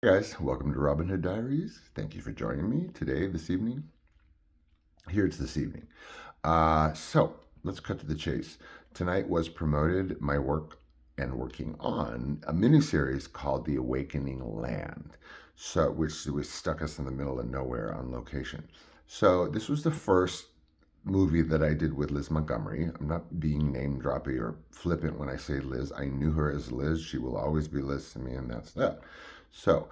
Hey guys, welcome to Robin Hood Diaries. Thank you for joining me today, this evening. Here it's this evening. So let's cut to the chase. Tonight was promoted my work and working on a miniseries called The Awakening Land, which was stuck us in the middle of nowhere on location. So this was the first movie that I did with Liz Montgomery. I'm not being name droppy or flippant when I say Liz. I knew her as Liz. She will always be Liz to me, and that's that. So,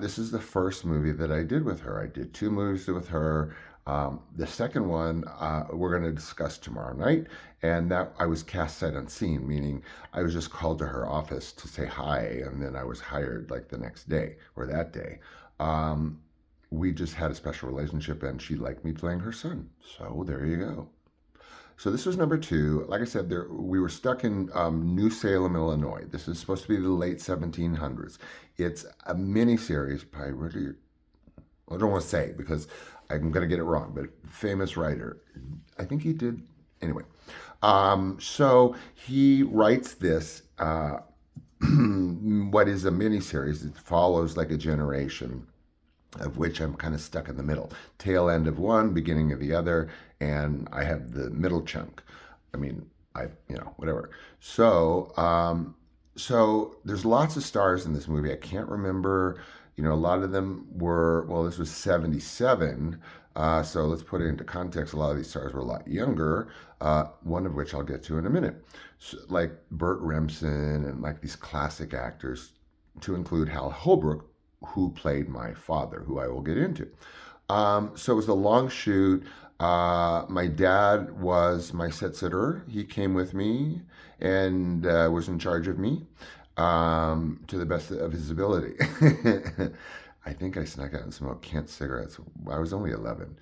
this is the first movie that I did with her. I did two movies with her. The second one we're going to discuss tomorrow night, and that I was cast sight unseen, meaning I was just called to her office to say hi, and then I was hired like the next day or that day. Um, we just had a special relationship, and she liked me playing her son. So there you go. So this was number two. Like I said, we were stuck in New Salem, Illinois. This is supposed to be the late 1700s. It's a mini series by really, I don't want to say because I'm going to get it wrong, but famous writer. I think he did, anyway. So he writes this, what is a mini series. It follows like a generation of which I'm kind of stuck in the middle. Tail end of one, beginning of the other, and I have the middle chunk. I mean, whatever. So there's lots of stars in this movie. I can't remember. A lot of them were. Well, this was '77. So let's put it into context. A lot of these stars were a lot younger. One of which I'll get to in a minute, so, like Burt Remsen and like these classic actors, to include Hal Holbrook, who played my father, who I will get into. So it was a long shoot. My dad was my set sitter. He came with me and was in charge of me to the best of his ability. I think I snuck out and smoked Kent cigarettes. I was only 11,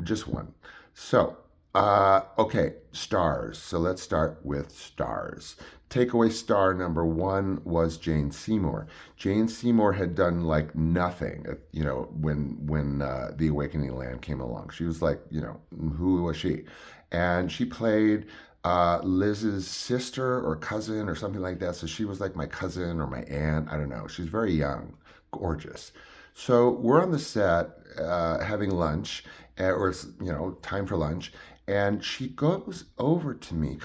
just one. So, okay, stars. So let's start with stars. Takeaway star number one was Jane Seymour. Jane Seymour had done like nothing, when The Awakening Land came along. She was like, who was she? And she played Liz's sister or cousin or something like that. So she was like my cousin or my aunt. I don't know. She's very young, gorgeous. So we're on the set having lunch, or time for lunch, and she comes over to me,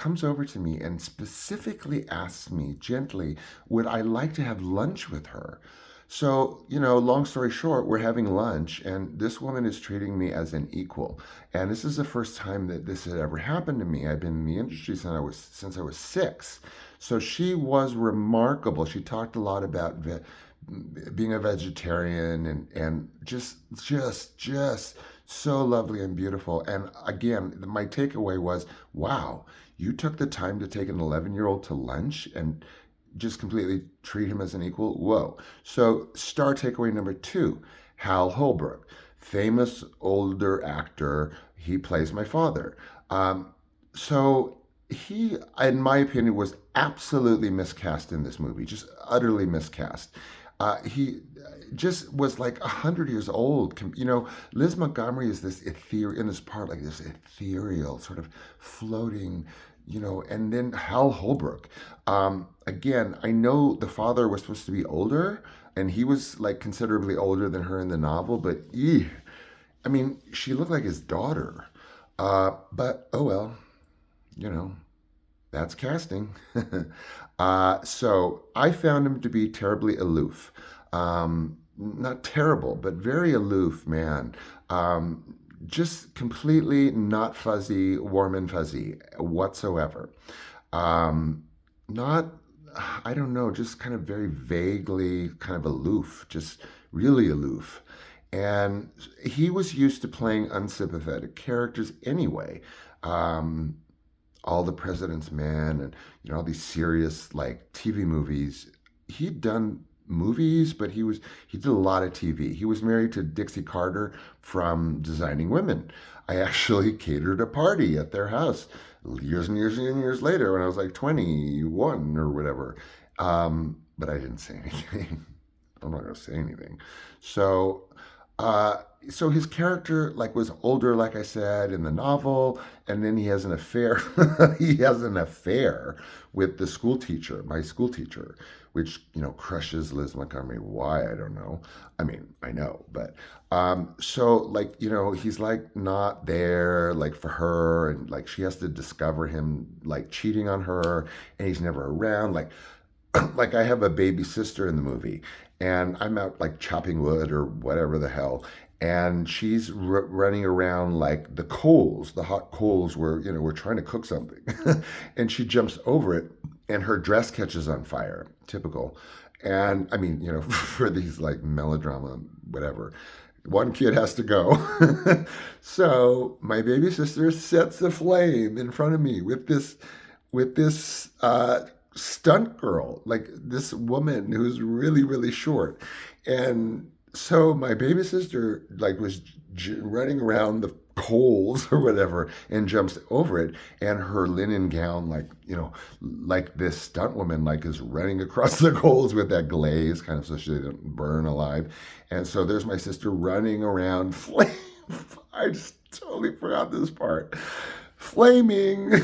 and specifically asks me gently, would I like to have lunch with her? So, long story short, we're having lunch, and this woman is treating me as an equal. And this is the first time that this had ever happened to me. I've been in the industry since I was 6. So she was remarkable. She talked a lot about being a vegetarian and just so lovely and beautiful. And again, my takeaway was, wow, you took the time to take an 11-year-old to lunch and just completely treat him as an equal. Whoa. So star takeaway number two, Hal Holbrook, famous older actor. He plays my father. So he, in my opinion, was absolutely miscast in this movie, just utterly miscast. He just was like 100 years old. Liz Montgomery is this ethereal in this part, like this ethereal sort of floating, and then Hal Holbrook. Again, I know the father was supposed to be older, and he was like considerably older than her in the novel, but I mean, she looked like his daughter. But oh well, you know, that's casting. So I found him to be terribly aloof. Not terrible, but very aloof, man. Just completely not fuzzy, warm and fuzzy whatsoever. Not, I don't know, just kind of very vaguely kind of aloof, just really aloof. And he was used to playing unsympathetic characters anyway. Um, all the President's Men and all these serious like TV movies. He'd done movies, but he did a lot of TV. He was married to Dixie Carter from Designing Women. I actually catered a party at their house years and years and years later when I was like 21 or whatever. But I didn't say anything. I'm not going to say anything. So, uh, so his character like was older, like I said in the novel, and then he has an affair. He has an affair with the school teacher, my school teacher, which, crushes Liz Montgomery. Why? I don't know. I mean, I know, but so like, he's like not there like for her, and like she has to discover him like cheating on her, and he's never around. Like like I have a baby sister in the movie, and I'm out like chopping wood or whatever the hell, and she's running around like the coals, the hot coals where we're trying to cook something, and she jumps over it, and her dress catches on fire. Typical. And I mean, for these like melodrama, whatever, one kid has to go. So my baby sister sets a flame in front of me with this stunt girl, like this woman who's really, really short. And so my baby sister like was running around the coals or whatever and jumps over it, and her linen gown, like like this stunt woman like is running across the coals with that glaze kind of so she didn't burn alive. And so there's my sister running around flame. I just totally forgot this part, flaming.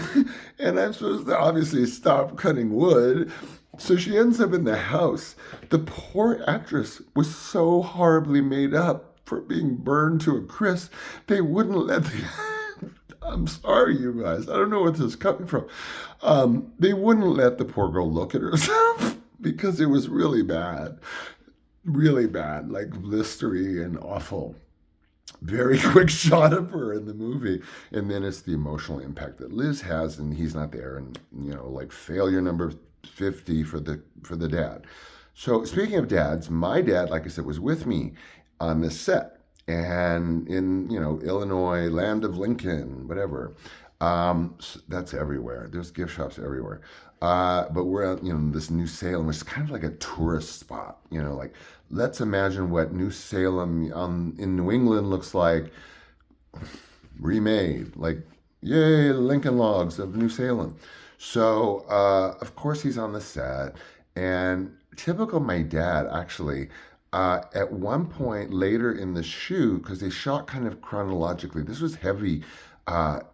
And I'm supposed to obviously stop cutting wood. So she ends up in the house. The poor actress was so horribly made up for being burned to a crisp. They wouldn't let the I'm sorry, you guys. I don't know where this is coming from. They wouldn't let the poor girl look at herself because it was really bad, like blistery and awful. Very quick shot of her in the movie, and then it's the emotional impact that Liz has, and he's not there, and like failure number 50 for the dad. So speaking of dads, my dad, like I said, was with me on this set, and in Illinois, land of Lincoln, whatever. So that's everywhere. There's gift shops everywhere. But we're out, this New Salem, which is kind of like a tourist spot. Like let's imagine what New Salem in New England looks like, remade. Like, yay, Lincoln Logs of New Salem. So of course he's on the set, and typical my dad actually. At one point later in the shoot, because they shot kind of chronologically, this was heavy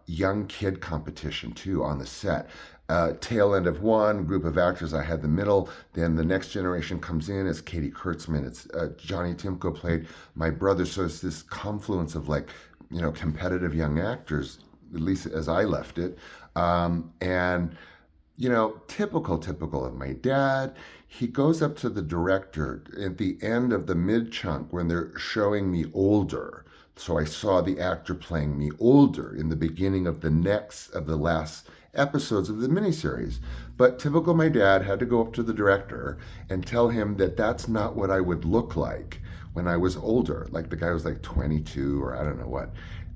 young kid competition too on the set. Tail end of one group of actors, I had the middle. Then the next generation comes in as Katie Kurtzman. It's Johnny Timko played my brother. So it's this confluence of like competitive young actors, at least as I left it. And typical of my dad. He goes up to the director at the end of the mid chunk when they're showing me older. So I saw the actor playing me older in the beginning of the last episodes of the miniseries. But typical my dad had to go up to the director and tell him that that's not what I would look like when I was older. Like the guy was like 22 or I don't know what.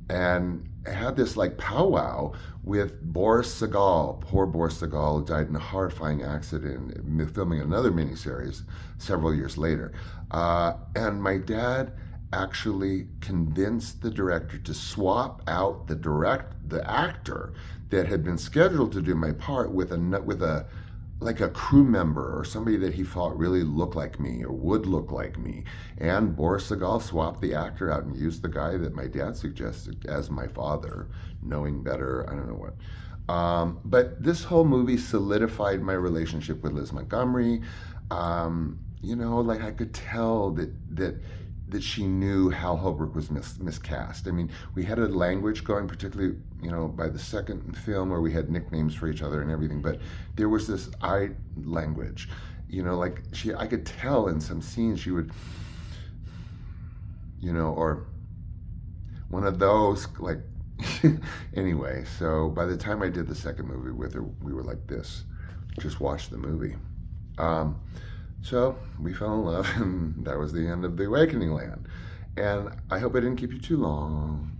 And I had this like powwow with Boris Sagal. Poor Boris Sagal died in a horrifying accident filming another miniseries several years later. And my dad actually convinced the director to swap out the actor that had been scheduled to do my part with a like a crew member or somebody that he thought really looked like me or would look like me. And Boris Sagal swapped the actor out and used the guy that my dad suggested as my father, knowing better, I don't know what. But this whole movie solidified my relationship with Liz Montgomery. Like I could tell that she knew Hal Holbrook was miscast. I mean, we had a language going, particularly, by the second film where we had nicknames for each other and everything, but there was this eye language, like I could tell in some scenes she would, or one of those, like, anyway, so by the time I did the second movie with her, we were like this, just watch the movie. So we fell in love, and that was the end of The Awakening Land. And I hope I didn't keep you too long.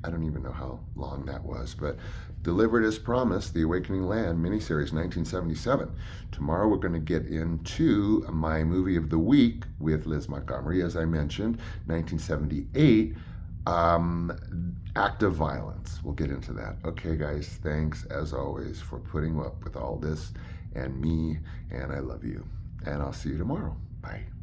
I don't even know how long that was, but delivered as promised, The Awakening Land miniseries 1977. Tomorrow we're going to get into my movie of the week with Liz Montgomery, as I mentioned, 1978, Act of Violence. We'll get into that. Okay, guys, thanks as always for putting up with all this and me, and I love you. And I'll see you tomorrow. Bye.